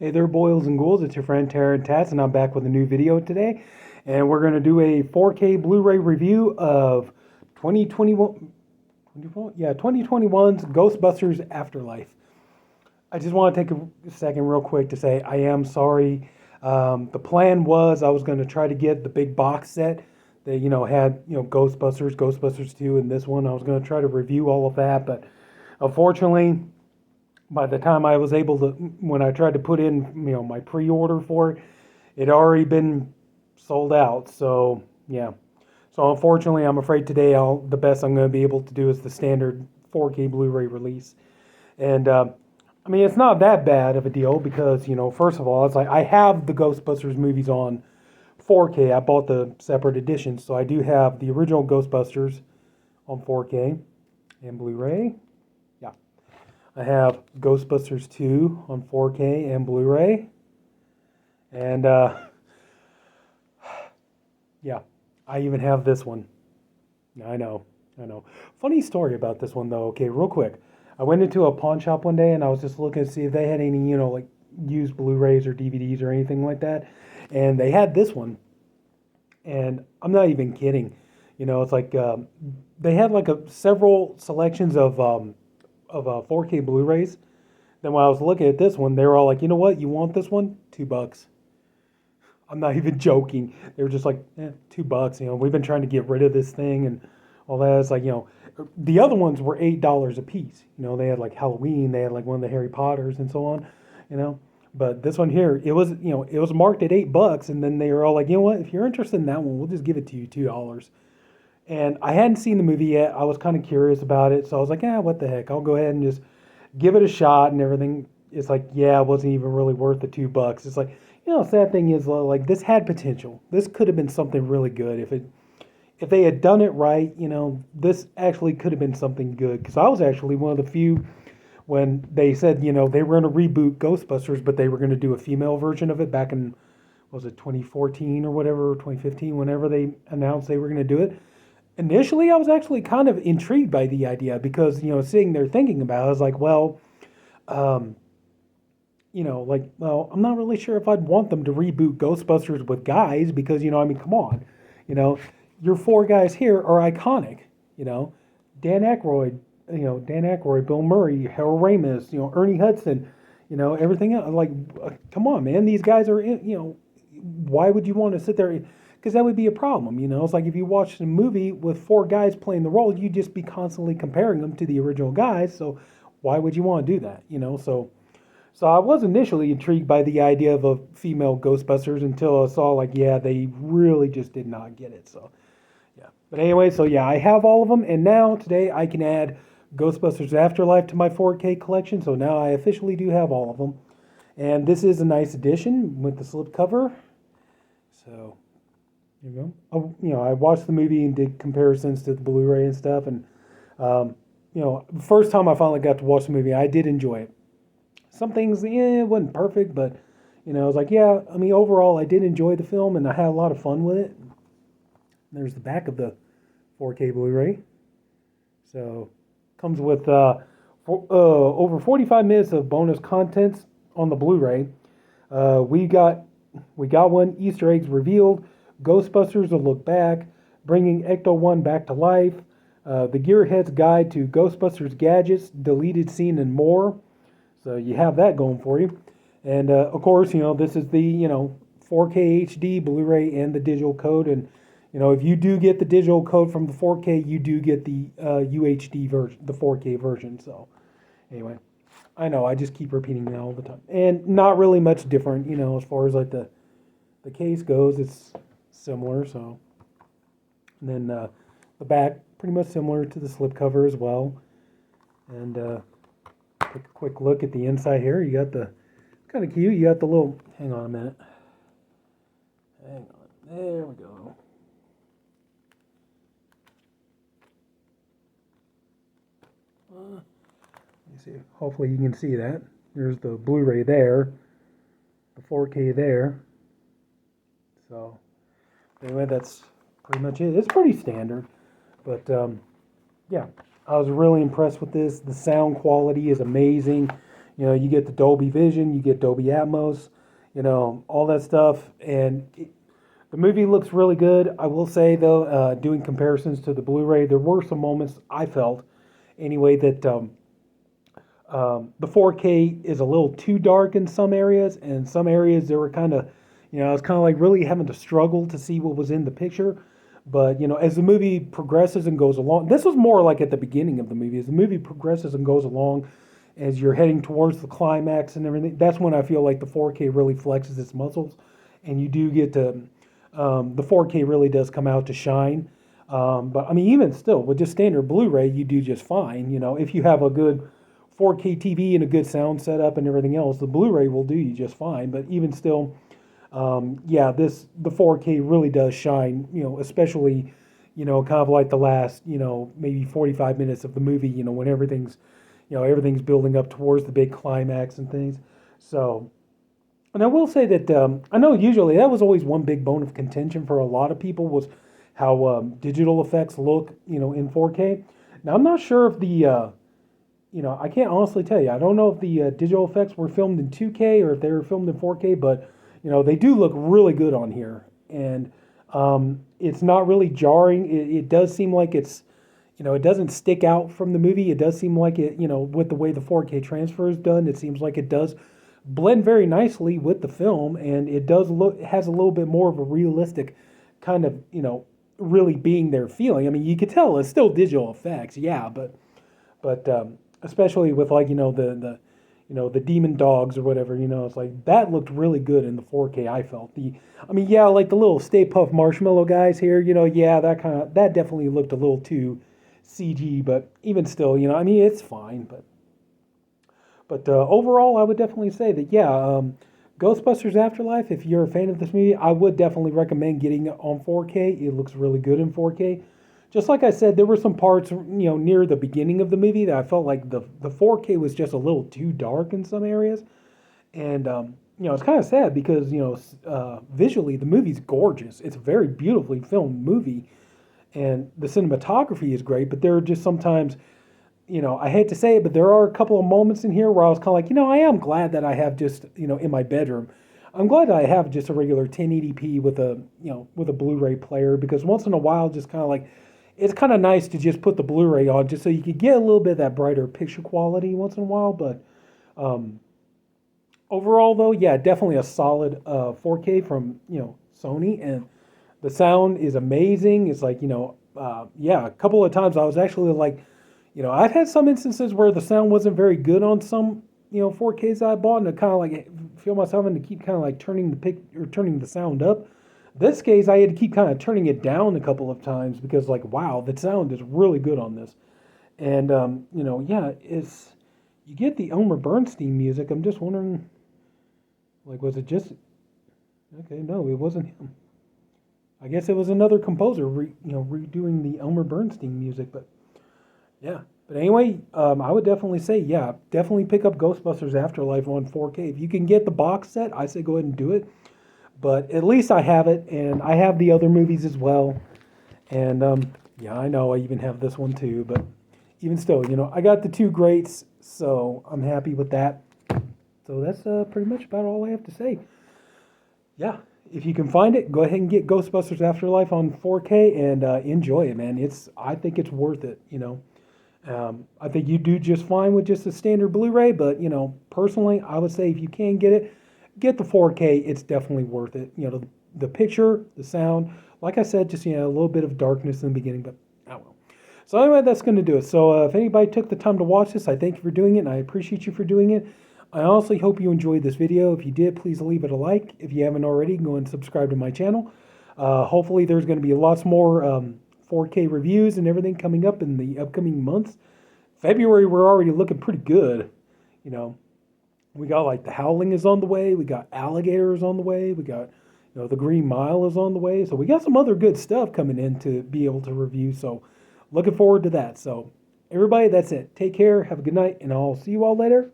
Hey there, boils and ghouls. It's your friend Tats, and I'm back with a new video today. And we're going to do a 4K Blu-ray review of 2021, 2021's Ghostbusters Afterlife. I just want to take a second real quick to say I am sorry. The plan was I was going to try to get the big box set that, had, Ghostbusters, Ghostbusters 2, and this one. I was going to try to review all of that, but unfortunately, by the time I was able to, when I tried to put in, my pre-order for it, it had already been sold out. So yeah. So unfortunately, I'm afraid today the best I'm going to be able to do is the standard 4K Blu-ray release. And it's not that bad of a deal because first of all, it's like I have the Ghostbusters movies on 4K. I bought the separate editions, so I do have the original Ghostbusters on 4K and Blu-ray. I have Ghostbusters 2 on 4K and Blu-ray. And, yeah, I even have this one. I know. Funny story about this one, though. Okay, real quick. I went into a pawn shop one day, and I was just looking to see if they had any, like, used Blu-rays or DVDs or anything like that. And they had this one. And I'm not even kidding. It's like, they had, like, several selections of 4K Blu-rays. Then when I was looking at this one, they were all like, you know what, you want this one? $2. I'm not even joking. They were just like, $2. We've been trying to get rid of this thing and all that. It's like, the other ones were $8 a piece. They had like Halloween, they had like one of the Harry Potters and so on, But this one here, it was, it was marked at $8, and then they were all like, you know what, if you're interested in that one, we'll just give it to you $2. And I hadn't seen the movie yet. I was kind of curious about it. So I was like, what the heck? I'll go ahead and just give it a shot and everything. It's like, it wasn't even really worth the $2. It's like, sad thing is, like, this had potential. This could have been something really good. If they had done it right, this actually could have been something good. Because I was actually one of the few when they said, they were going to reboot Ghostbusters, but they were going to do a female version of it back in, was it 2014 or whatever, 2015, whenever they announced they were going to do it. Initially, I was actually kind of intrigued by the idea because, sitting there thinking about it, I was like, I'm not really sure if I'd want them to reboot Ghostbusters with guys because, come on, your four guys here are iconic, Dan Aykroyd, Bill Murray, Harold Ramis, Ernie Hudson, everything else. Like, come on, man, these guys are, why would you want to sit there? Because that would be a problem, It's like if you watched a movie with four guys playing the role, you'd just be constantly comparing them to the original guys. So why would you want to do that, So I was initially intrigued by the idea of a female Ghostbusters until I saw, like, they really just did not get it. So, yeah. But anyway, I have all of them. And now, today, I can add Ghostbusters Afterlife to my 4K collection. So now I officially do have all of them. And this is a nice edition with the slipcover. So there you go. I watched the movie and did comparisons to the Blu-ray and stuff. And, the first time I finally got to watch the movie, I did enjoy it. Some things, it wasn't perfect, but, I was like, overall, I did enjoy the film, and I had a lot of fun with it. There's the back of the 4K Blu-ray. So, comes with over 45 minutes of bonus contents on the Blu-ray. We got one, Easter eggs revealed, Ghostbusters: A Look Back, bringing Ecto-1 back to life, the Gearhead's Guide to Ghostbusters Gadgets, deleted scene, and more. So you have that going for you. And, of course, this is the, 4K HD Blu-ray and the digital code. And, if you do get the digital code from the 4K, you do get the UHD version, the 4K version. So, anyway, I know, I just keep repeating that all the time. And not really much different, as far as, like, the case goes. It's similar, so. And then the back, pretty much similar to the slipcover as well. And, take a quick look at the inside here. You got the, kind of cute, you got the little, hang on a minute. Hang on, there we go. Let me see, hopefully you can see that. There's the Blu-ray there, the 4K there. So, anyway, that's pretty much it. It's pretty standard, but, yeah. I was really impressed with this. The sound quality is amazing. You know, you get the Dolby Vision, you get Dolby Atmos, you know, all that stuff. And the movie looks really good. I will say, though, doing comparisons to the Blu-ray, there were some moments I felt, anyway, that the 4K is a little too dark in some areas, and in some areas they were kind of, you know, I was kind of like really having to struggle to see what was in the picture. But, you know, as the movie progresses and goes along, this was more like at the beginning of the movie. As the movie progresses and goes along, as you're heading towards the climax and everything, that's when I feel like the 4K really flexes its muscles, and you do get to, the 4K really does come out to shine. But I mean, even still, with just standard Blu-ray, you do just fine. You know, if you have a good 4K TV and a good sound setup and everything else, the Blu-ray will do you just fine. But even still, yeah, the 4K really does shine. You know, especially, you know, kind of like the last, you know, maybe 45 minutes of the movie. You know, when everything's, you know, everything's building up towards the big climax and things. So, and I will say that I know usually that was always one big bone of contention for a lot of people was how digital effects look, you know, in 4K. Now I'm not sure if the you know, I can't honestly tell you. I don't know if the digital effects were filmed in 2K or if they were filmed in 4K, but you know, they do look really good on here, and it's not really jarring. It does seem like it's, you know, it doesn't stick out from the movie. It does seem like it, you know, with the way the 4K transfer is done, it seems like it does blend very nicely with the film, and it does look, it has a little bit more of a realistic kind of, you know, really being there feeling. I mean, you could tell it's still digital effects, yeah, but especially with, like, you know, the you know, the demon dogs or whatever, you know, it's like that looked really good in the 4K. I felt I mean, yeah, like the little Stay Puft Marshmallow guys here, you know, yeah, that definitely looked a little too CG, but even still, you know, I mean, it's fine, but overall, I would definitely say that, yeah, Ghostbusters Afterlife, if you're a fan of this movie, I would definitely recommend getting it on 4K. It looks really good in 4K. Just like I said, there were some parts, you know, near the beginning of the movie that I felt like the 4K was just a little too dark in some areas. And, you know, it's kind of sad because, you know, visually the movie's gorgeous. It's a very beautifully filmed movie, and the cinematography is great, but there are just sometimes, you know, I hate to say it, but there are a couple of moments in here where I was kind of like, you know, I am glad that I have just, you know, in my bedroom, I'm glad that I have just a regular 1080p with a, you know, with a Blu-ray player, because once in a while, just kind of like, it's kind of nice to just put the Blu-ray on just so you could get a little bit of that brighter picture quality once in a while. But overall, though, yeah, definitely a solid 4K from, you know, Sony, and the sound is amazing. It's like, you know, yeah, a couple of times I was actually like, you know, I've had some instances where the sound wasn't very good on some, you know, 4Ks that I bought, and I kind of like feel myself having to keep kind of like turning the sound up. This case, I had to keep kind of turning it down a couple of times because, like, wow, the sound is really good on this. And you know, yeah, it's, you get the Elmer Bernstein music. I'm just wondering, like, was it just, okay? No, it wasn't him. I guess it was another composer, you know, redoing the Elmer Bernstein music, but. Yeah, but anyway, I would definitely say, yeah, definitely pick up Ghostbusters Afterlife on 4K. If you can get the box set, I say go ahead and do it. But at least I have it, and I have the other movies as well. And yeah, I know I even have this one too. But even still, you know, I got the two greats, so I'm happy with that. So that's pretty much about all I have to say. Yeah, if you can find it, go ahead and get Ghostbusters Afterlife on 4K and enjoy it, man. I think it's worth it, you know. I think you do just fine with just a standard Blu-ray, but, you know, personally, I would say if you can get it, get the 4K. It's definitely worth it. You know, the picture, the sound, like I said, just, you know, a little bit of darkness in the beginning, but I will. So anyway, that's going to do it. So if anybody took the time to watch this, I thank you for doing it, and I appreciate you for doing it. I honestly hope you enjoyed this video. If you did, please leave it a like. If you haven't already, go and subscribe to my channel. Hopefully there's going to be lots more 4K reviews and everything coming up in the upcoming months. February, we're already looking pretty good. You know, we got like The Howling is on the way. We got Alligator is on the way. We got, you know, The Green Mile is on the way. So we got some other good stuff coming in to be able to review. So looking forward to that. So everybody, that's it. Take care. Have a good night, and I'll see you all later.